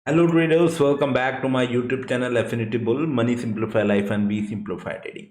Hello traders, welcome back to my YouTube channel Affinity Bull Money Simplify Life and We Simplify Trading।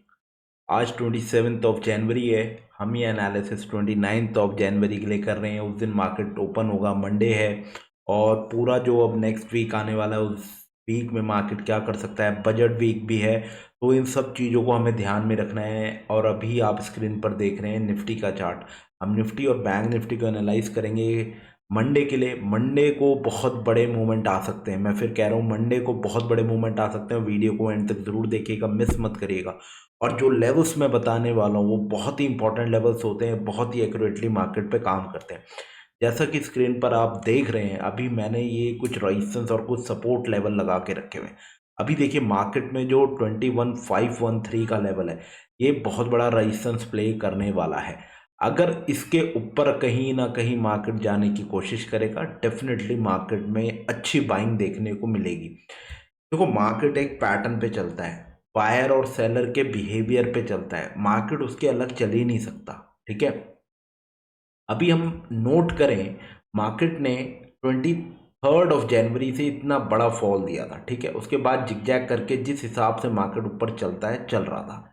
आज 27 of January है। हम ये analysis 29 of January के लिए कर रहे हैं। उस दिन मार्केट ओपन होगा, मंडे है, और पूरा जो अब नेक्स्ट वीक आने वाला है उस वीक में मार्केट क्या कर सकता है। बजट वीक भी है, तो इन सब चीज़ों को हमें ध्यान में रखना है। और अभी आप स्क्रीन पर देख रहे हैं निफ्टी का चार्ट। हम निफ्टी और बैंक निफ्टी को एनालाइज करेंगे मंडे के लिए। मंडे को बहुत बड़े मूवमेंट आ सकते हैं। मैं फिर कह रहा हूँ मंडे को बहुत बड़े मूवमेंट आ सकते हैं। वीडियो को एंड तक ज़रूर देखिएगा, मिस मत करिएगा। और जो लेवल्स मैं बताने वाला हूँ वो बहुत ही इंपॉर्टेंट लेवल्स होते हैं, बहुत ही एक्यूरेटली मार्केट पे काम करते हैं। जैसा कि स्क्रीन पर आप देख रहे हैं, अभी मैंने ये कुछ रेजिस्टेंस और कुछ सपोर्ट लेवल लगा के रखे हुए हैं। अभी देखिए मार्केट में जो 21513 का लेवल है, ये बहुत बड़ा रेजिस्टेंस प्ले करने वाला है। अगर इसके ऊपर कहीं ना कहीं मार्केट जाने की कोशिश करेगा, डेफिनेटली मार्केट में अच्छी बाइंग देखने को मिलेगी। देखो मार्केट एक पैटर्न पे चलता है, बायर और सेलर के बिहेवियर पे चलता है। मार्केट उसके अलग चल ही नहीं सकता। ठीक है, अभी हम नोट करें, मार्केट ने 23 ऑफ जनवरी से इतना बड़ा फॉल दिया था। ठीक है, उसके बाद जिगजैग करके जिस हिसाब से मार्केट ऊपर चलता है चल रहा था।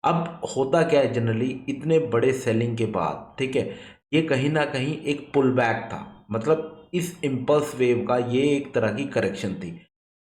अब होता क्या है, जनरली इतने बड़े सेलिंग के बाद, ठीक है, ये कहीं ना कहीं एक पुल बैक था। मतलब इस इम्पल्स वेव का ये एक तरह की करेक्शन थी।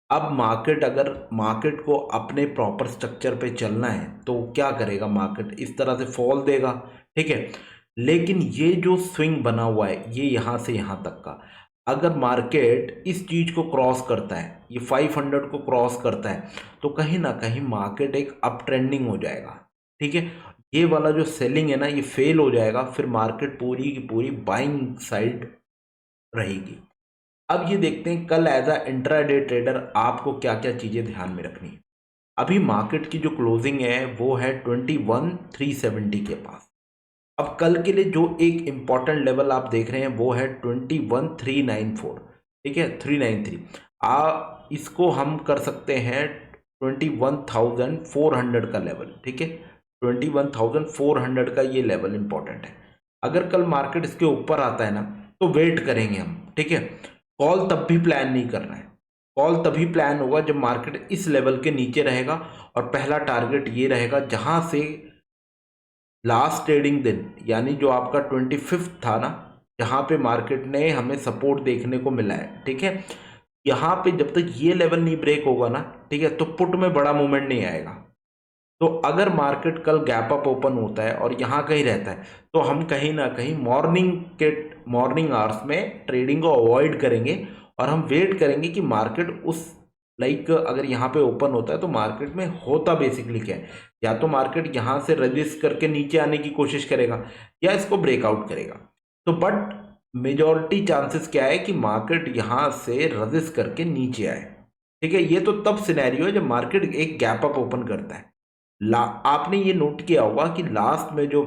अब मार्केट, अगर मार्केट को अपने प्रॉपर स्ट्रक्चर पे चलना है तो क्या करेगा, मार्केट इस तरह से फॉल देगा। ठीक है, लेकिन ये जो स्विंग बना हुआ है ये यहाँ से यहाँ तक का, अगर मार्केट इस चीज़ को क्रॉस करता है, ये 500 को क्रॉस करता है, तो कहीं ना कहीं मार्केट एक अप ट्रेंडिंग हो जाएगा। ठीक है, ये वाला जो सेलिंग है ना ये फेल हो जाएगा, फिर मार्केट पूरी की पूरी बाइंग साइड रहेगी। अब ये देखते हैं कल एज अ इंट्राडे ट्रेडर आपको क्या क्या चीज़ें ध्यान में रखनी है। अभी मार्केट की जो क्लोजिंग है वो है 21370 के पास। अब कल के लिए जो एक इम्पॉर्टेंट लेवल आप देख रहे हैं वो है 21394। ठीक है, 393। इसको हम कर सकते हैं 21400 का लेवल। ठीक है, 21400 का ये लेवल इंपॉर्टेंट है। अगर कल मार्केट इसके ऊपर आता है ना तो वेट करेंगे हम। ठीक है, कॉल तब भी प्लान नहीं करना है। कॉल तभी प्लान होगा जब मार्केट इस लेवल के नीचे रहेगा, और पहला टारगेट ये रहेगा जहां से लास्ट ट्रेडिंग दिन यानी जो आपका 25 था ना, जहाँ पे मार्केट ने हमें सपोर्ट देखने को मिला है। ठीक है, यहाँ पे जब तक ये लेवल नहीं ब्रेक होगा ना, ठीक है, तो पुट में बड़ा मूवमेंट नहीं आएगा। तो अगर मार्केट कल गैप अप ओपन होता है और यहाँ कहीं रहता है तो हम कहीं ना कहीं मॉर्निंग आवर्स में ट्रेडिंग को अवॉइड करेंगे, और हम वेट करेंगे कि मार्केट उस, अगर यहाँ पे ओपन होता है तो मार्केट में होता बेसिकली क्या है, या तो मार्केट यहाँ से रजिस्ट करके नीचे आने की कोशिश करेगा या इसको ब्रेकआउट करेगा। तो बट मेजॉरिटी चांसेस क्या है कि मार्केट यहाँ से रजिस्ट करके नीचे आए। ठीक है, ये तो तब सिनेरियो है जब मार्केट एक गैप अप ओपन करता है। आपने ये नोट किया होगा कि लास्ट में जो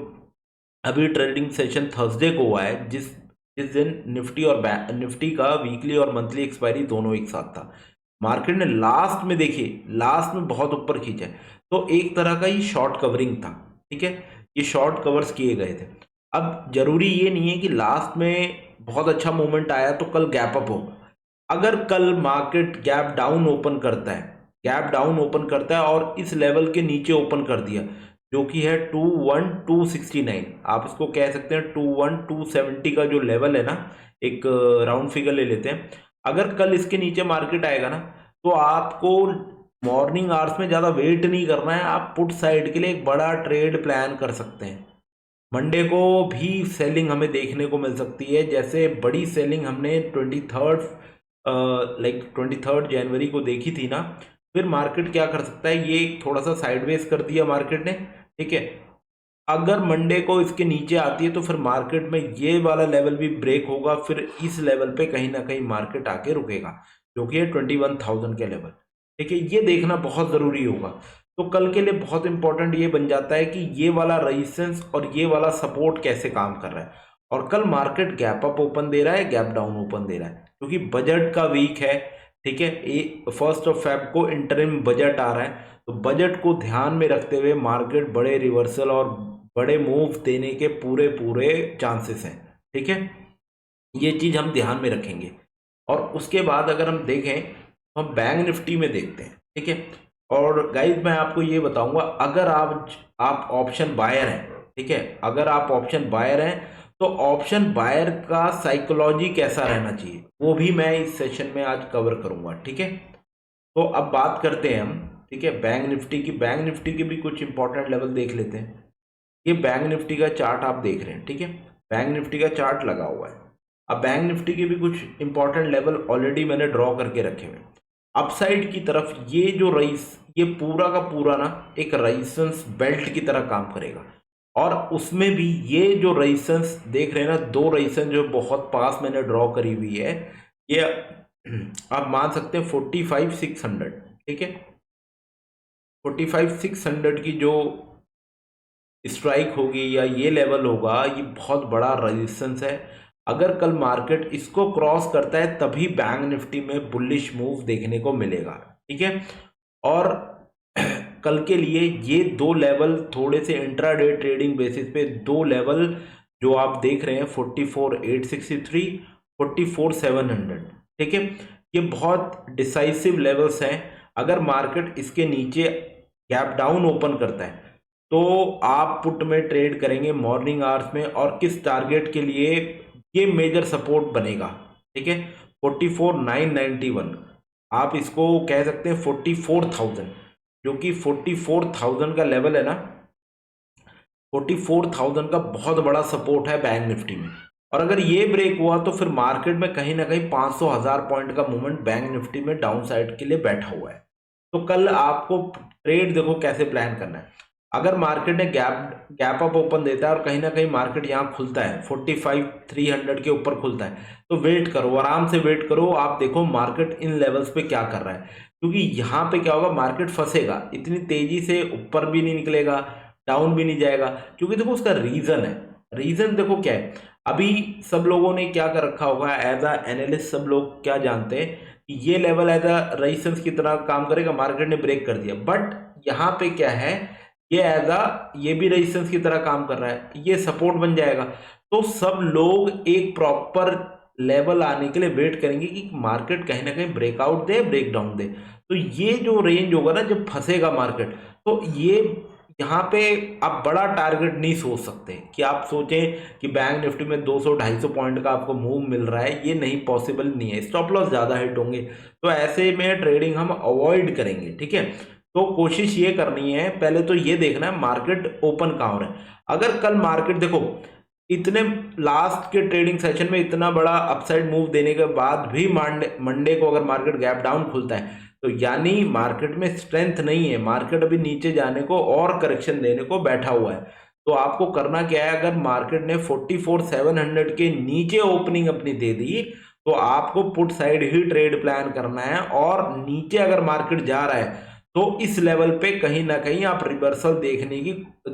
अभी ट्रेडिंग सेशन थर्सडे को हुआ है, जिस जिस दिन निफ्टी और निफ्टी का वीकली और मंथली एक्सपायरी दोनों एक साथ था, मार्केट ने लास्ट में, देखिए लास्ट में बहुत ऊपर खींचा है, तो एक तरह का ये शॉर्ट कवरिंग था। ठीक है, ये शॉर्ट कवर्स किए गए थे। अब जरूरी ये नहीं है कि लास्ट में बहुत अच्छा मूवमेंट आया तो कल गैप अप होगा। अगर कल मार्केट गैप डाउन ओपन करता है और इस लेवल के नीचे ओपन कर दिया, जो कि है 21269, आप इसको कह सकते हैं 21270 का जो लेवल है ना, एक राउंड फिगर ले लेते हैं। अगर कल इसके नीचे मार्केट आएगा ना तो आपको मॉर्निंग आवर्स में ज़्यादा वेट नहीं करना है, आप पुट साइड के लिए एक बड़ा ट्रेड प्लान कर सकते हैं। मंडे को भी सेलिंग हमें देखने को मिल सकती है, जैसे बड़ी सेलिंग हमने 23 जनवरी को देखी थी ना। फिर मार्केट क्या कर सकता है, ये थोड़ा सा साइडवेज कर दिया मार्केट ने। ठीक है, अगर मंडे को इसके नीचे आती है तो फिर मार्केट में ये वाला लेवल भी ब्रेक होगा, फिर इस लेवल पे कहीं ना कहीं मार्केट आके रुकेगा, जो कि है 21,000 के लेवल। ठीक है, ये देखना बहुत ज़रूरी होगा। तो कल के लिए बहुत इंपॉर्टेंट ये बन जाता है कि ये वाला रेजिस्टेंस और ये वाला सपोर्ट कैसे काम कर रहा है। और कल मार्केट गैप अप ओपन दे रहा है, गैप डाउन ओपन दे रहा है, क्योंकि बजट का वीक है। ठीक है, 1 को इंटरिम बजट आ रहा है, तो बजट को ध्यान में रखते हुए मार्केट बड़े रिवर्सल और बड़े मूव देने के पूरे पूरे चांसेस हैं। ठीक है, ये चीज़ हम ध्यान में रखेंगे। और उसके बाद अगर हम देखें हम बैंक निफ्टी में देखते हैं, ठीक है। और गाइस मैं आपको ये बताऊंगा, अगर आप ऑप्शन बायर हैं, ठीक है, अगर आप ऑप्शन बायर हैं तो ऑप्शन बायर का साइकोलॉजी कैसा रहना चाहिए वो भी मैं इस सेशन में आज कवर करूंगा, ठीक है। तो अब बात करते हैं हम, ठीक है, बैंक निफ्टी की। बैंक निफ्टी के भी कुछ इंपॉर्टेंट लेवल देख लेते हैं। ये बैंक निफ्टी का चार्ट आप देख रहे हैं, ठीक है, बैंक निफ्टी का चार्ट लगा हुआ है। अब बैंक निफ्टी के भी कुछ इंपॉर्टेंट लेवल ऑलरेडी मैंने ड्रॉ करके रखे हुए हैं। अपसाइड की तरफ ये जो ये पूरा का पूरा ना एक रेजिस्टेंस बेल्ट की तरह काम करेगा। और उसमें भी ये जो रेजिस्टेंस देख रहे हैं ना, दो रेजिस्टेंस जो बहुत पास मैंने ड्रॉ करी हुई है, ये आप मान सकते हैं 45,600, ठीक है। 45,600 की जो स्ट्राइक होगी या ये लेवल होगा, ये बहुत बड़ा रेजिस्टेंस है। अगर कल मार्केट इसको क्रॉस करता है तभी बैंक निफ्टी में बुलिश मूव देखने को मिलेगा, ठीक है। और कल के लिए ये दो लेवल थोड़े से इंट्राडे ट्रेडिंग बेसिस पे दो लेवल जो आप देख रहे हैं 44,863, 44,700, ठीक है, ये बहुत डिसाइसिव लेवल्स हैं। अगर मार्केट इसके नीचे गैप डाउन ओपन करता है तो आप पुट में ट्रेड करेंगे मॉर्निंग आवर्स में, और किस टारगेट के लिए ये मेजर सपोर्ट बनेगा, ठीक है, 44,991। आप इसको कह सकते हैं 44,000, जो कि 44,000 का लेवल है ना, 44,000 का बहुत बड़ा सपोर्ट है बैंक निफ्टी में। और अगर ये ब्रेक हुआ तो फिर मार्केट में कहीं ना कहीं 500,000 पॉइंट का मूवमेंट बैंक निफ्टी में डाउन साइड के लिए बैठा हुआ है। तो कल आपको ट्रेड देखो कैसे प्लान करना है। अगर मार्केट ने गैप अप ओपन देता है और कहीं ना कहीं मार्केट यहाँ खुलता है 45,300 के ऊपर खुलता है, तो वेट करो, आराम से वेट करो। आप देखो मार्केट इन लेवल्स पे क्या कर रहा है, क्योंकि यहाँ पे क्या होगा, मार्केट फंसेगा, इतनी तेजी से ऊपर भी नहीं निकलेगा, डाउन भी नहीं जाएगा। क्योंकि देखो उसका रीजन है, रीजन देखो क्या है। अभी सब लोगों ने क्या कर रखा होगा एज अ एनालिस्ट, सब लोग क्या जानते हैं कि ये लेवल एज अ रेजिस्टेंस की तरह काम करेगा, मार्केट ने ब्रेक कर दिया। बट यहाँ पे क्या है, ये भी रेजिस्टेंस की तरह काम कर रहा है, ये सपोर्ट बन जाएगा। तो सब लोग एक प्रॉपर लेवल आने के लिए वेट करेंगे कि मार्केट कहीं ना कहीं ब्रेकआउट दे, ब्रेक डाउन दे। तो ये जो रेंज होगा ना, जब फंसेगा मार्केट, तो ये यहाँ पे आप बड़ा टारगेट नहीं सोच सकते कि आप सोचें कि बैंक निफ्टी में 200-250 पॉइंट का आपको मूव मिल रहा है, ये नहीं, पॉसिबल नहीं है, स्टॉप लॉस ज़्यादा हिट होंगे। तो ऐसे में ट्रेडिंग हम अवॉइड करेंगे, ठीक है। तो कोशिश ये करनी है, पहले तो ये देखना है मार्केट ओपन कहाँ हो रहा है। अगर कल मार्केट देखो इतने लास्ट के ट्रेडिंग सेशन में इतना बड़ा अपसाइड मूव देने के बाद भी मंडे को अगर मार्केट गैप डाउन खुलता है, तो यानी मार्केट में स्ट्रेंथ नहीं है, मार्केट अभी नीचे जाने को और करेक्शन देने को बैठा हुआ है। तो आपको करना क्या है, अगर मार्केट ने 44,700 के नीचे ओपनिंग अपनी दे दी तो आपको पुट साइड ही ट्रेड प्लान करना है। और नीचे अगर मार्केट जा रहा है तो इस लेवल पे कहीं ना कहीं आप रिवर्सल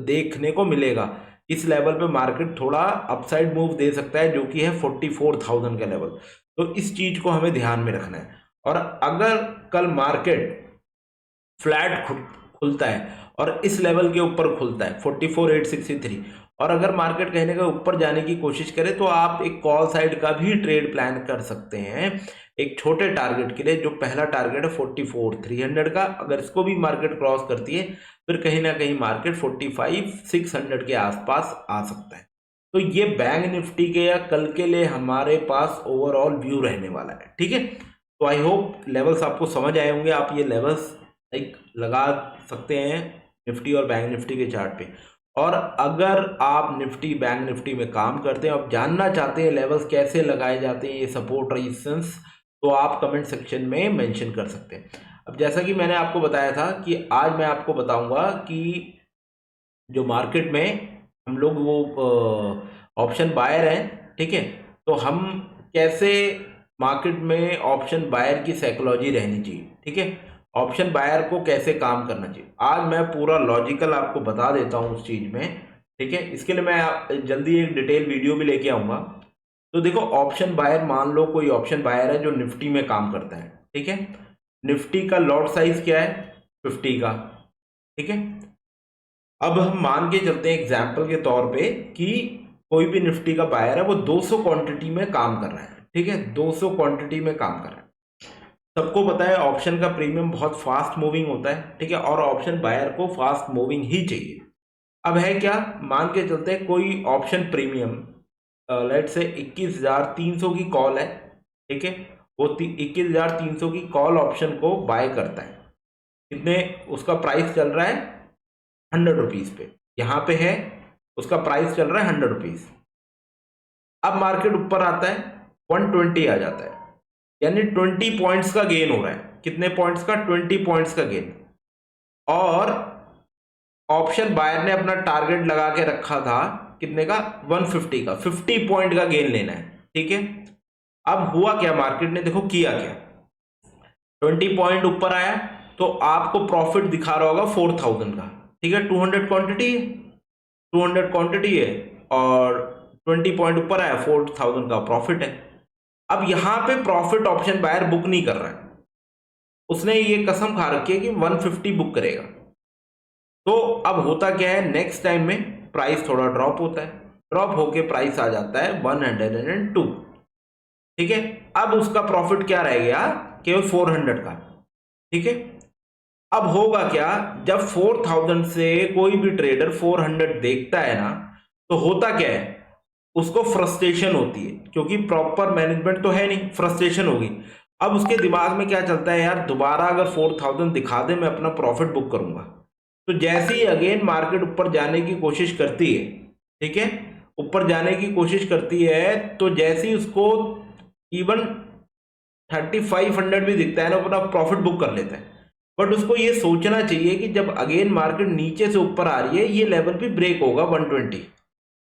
देखने को मिलेगा। इस लेवल पे मार्केट थोड़ा अपसाइड मूव दे सकता है, जो कि है 44,000 का लेवल। तो इस चीज को हमें ध्यान में रखना है। और अगर कल मार्केट फ्लैट खुलता है और इस लेवल के ऊपर खुलता है 44,863, और अगर मार्केट कहने का ऊपर जाने की कोशिश करे तो आप एक कॉल साइड का भी ट्रेड प्लान कर सकते हैं एक छोटे टारगेट के लिए। जो पहला टारगेट है 44,300 का, अगर इसको भी मार्केट क्रॉस करती है फिर कहीं ना कहीं मार्केट 45,600 के आसपास आ सकता है। तो ये बैंक निफ्टी के या कल के लिए हमारे पास ओवरऑल व्यू रहने वाला है, ठीक है। तो आई होप लेवल्स आपको समझ आए होंगे। आप ये लेवल्स एक लगा सकते हैं निफ्टी और बैंक निफ्टी के चार्ट पे। और अगर आप निफ्टी बैंक निफ्टी में काम करते हैं, आप जानना चाहते हैं लेवल्स कैसे लगाए जाते हैं, ये सपोर्ट रेजिस्टेंस, तो आप कमेंट सेक्शन में मेंशन कर सकते हैं। अब जैसा कि मैंने आपको बताया था कि आज मैं आपको बताऊंगा कि जो मार्केट में हम लोग वो ऑप्शन बायर हैं, ठीक है, तो हम कैसे मार्केट में ऑप्शन बायर की साइकोलॉजी रहनी चाहिए, ठीक है, ऑप्शन बायर को कैसे काम करना चाहिए, आज मैं पूरा लॉजिकल आपको बता देता हूँ उस चीज में, ठीक है। इसके लिए मैं जल्दी एक डिटेल वीडियो भी लेके आऊंगा। तो देखो ऑप्शन बायर, मान लो कोई ऑप्शन बायर है जो निफ्टी में काम करता है, ठीक है, निफ्टी का लॉट साइज क्या है 50 का, ठीक है। अब हम मान के चलते हैं एग्जाम्पल के तौर पे कि कोई भी निफ्टी का बायर है, वो 200 क्वांटिटी में काम कर रहा है, ठीक है, 200 क्वांटिटी में काम कर रहा है। सबको पता है ऑप्शन का प्रीमियम बहुत फास्ट मूविंग होता है, ठीक है, और ऑप्शन बायर को फास्ट मूविंग ही चाहिए। अब है क्या, मान के चलते हैं कोई ऑप्शन प्रीमियम लेट से 21,300 की कॉल है, ठीक है, वो 21,300 की कॉल ऑप्शन को बाय करता है। कितने उसका प्राइस चल रहा है, 100 रुपीज पे, यहाँ पे है उसका प्राइस चल रहा है 100 रुपीज। अब मार्केट ऊपर आता है 120 आ जाता है, यानी 20 पॉइंट्स का गेन हो रहा है। कितने पॉइंट्स का, 20 पॉइंट्स का गेन। और ऑप्शन बायर ने अपना टारगेट लगा के रखा था कितने का, 150 का, 50 पॉइंट का गेन लेना है, ठीक है। अब हुआ क्या, मार्केट ने देखो किया क्या, 20 पॉइंट ऊपर आया तो आपको प्रॉफिट दिखा रहा होगा 4,000 का, ठीक है, 200 क्वांटिटी है, 200 क्वांटिटी है और 20 पॉइंट ऊपर आया, 4,000 का प्रॉफिट है। अब यहां पे प्रॉफिट ऑप्शन बायर बुक नहीं कर रहा है, उसने ये कसम खा रखी है कि 150 बुक करेगा। तो अब होता क्या है, नेक्स्ट टाइम में प्राइस थोड़ा ड्रॉप होता है, ड्रॉप होके प्राइस आ जाता है 102, ठीक है। अब उसका प्रॉफिट क्या रह गया, केवल 400 का, ठीक है। अब होगा क्या, जब 4,000 से कोई भी ट्रेडर 400 देखता है ना, तो होता क्या है, उसको फ्रस्ट्रेशन होती है, क्योंकि प्रॉपर मैनेजमेंट तो है नहीं, फ्रस्ट्रेशन होगी। अब उसके दिमाग में क्या चलता है, यार दोबारा अगर 4,000 दिखा दे मैं अपना प्रॉफिट बुक करूंगा। तो जैसे ही अगेन मार्केट ऊपर जाने की कोशिश करती है, ठीक है, ऊपर जाने की कोशिश करती है, तो जैसे ही उसको इवन 3,500 भी दिखता है ना, अपना प्रॉफिट बुक कर लेता है। बट उसको ये सोचना चाहिए कि जब अगेन मार्केट नीचे से ऊपर आ रही है, ये लेवल भी ब्रेक होगा 120,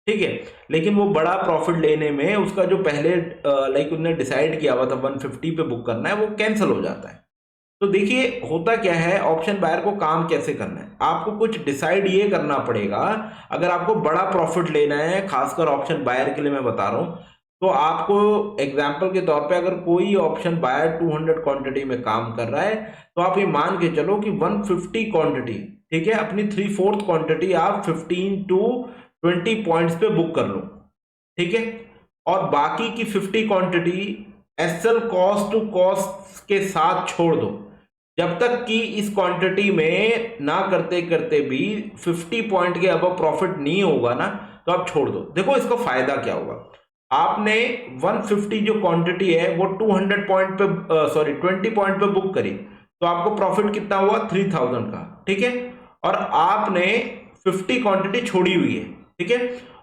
ठीक है, लेकिन वो बड़ा प्रॉफिट लेने में उसका जो पहले लाइक उन्होंने डिसाइड किया हुआ था 150 पे बुक करना है, वो कैंसिल हो जाता है। तो देखिए होता क्या है, ऑप्शन बायर को काम कैसे करना है, आपको कुछ डिसाइड ये करना पड़ेगा। अगर आपको बड़ा प्रॉफिट लेना है, खासकर ऑप्शन बायर के लिए मैं बता रहा हूं, तो आपको एग्जांपल के तौर पे अगर कोई ऑप्शन बायर 200 क्वांटिटी में काम कर रहा है, तो आप ये मान के चलो कि 150 क्वांटिटी, ठीक है, अपनी 3/4 क्वांटिटी आप 15 to 20 पॉइंट्स पे बुक कर लो, ठीक है। और बाकी की 50 quantity SL cost to cost के साथ छोड़ दो, जब तक कि इस क्वांटिटी में ना करते करते भी 50 पॉइंट के अब प्रॉफिट नहीं होगा ना, तो आप छोड़ दो। देखो इसका फायदा क्या होगा, आपने 150 जो क्वांटिटी है वो 200 पॉइंट पे सॉरी 20 पॉइंट पे बुक करी, तो आपको प्रॉफिट कितना हुआ, 3,000 का, ठीक है। और आपने 50 क्वांटिटी छोड़ी हुई है, ठीक है,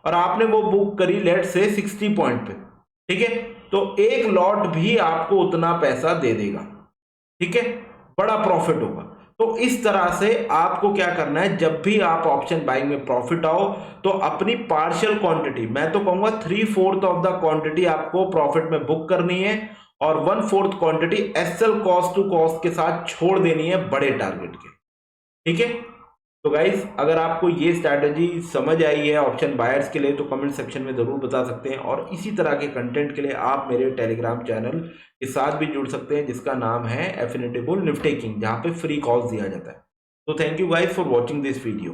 और आपने वो बुक करी लेट से 60 पॉइंट पे, ठीक है, तो एक लॉट भी आपको उतना पैसा दे देगा, ठीक है, बड़ा प्रॉफिट होगा। तो इस तरह से आपको क्या करना है, जब भी आप ऑप्शन बाइंग में प्रॉफिट आओ, तो अपनी पार्शियल क्वांटिटी, मैं तो कहूंगा 3/4 ऑफ द क्वांटिटी आपको प्रॉफिट में बुक करनी है, और 1/4 quantity SL cost to cost के साथ छोड़ देनी है बड़े टारगेट के, ठीक है। तो गाइस अगर आपको ये स्ट्रैटेजी समझ आई है ऑप्शन बायर्स के लिए, तो कमेंट सेक्शन में ज़रूर बता सकते हैं। और इसी तरह के कंटेंट के लिए आप मेरे टेलीग्राम चैनल के साथ भी जुड़ सकते हैं, जिसका नाम है एफिनिटी बुल निफ्टी किंग, जहाँ पे फ्री कॉल्स दिया जाता है। तो thank you guys for watching this video.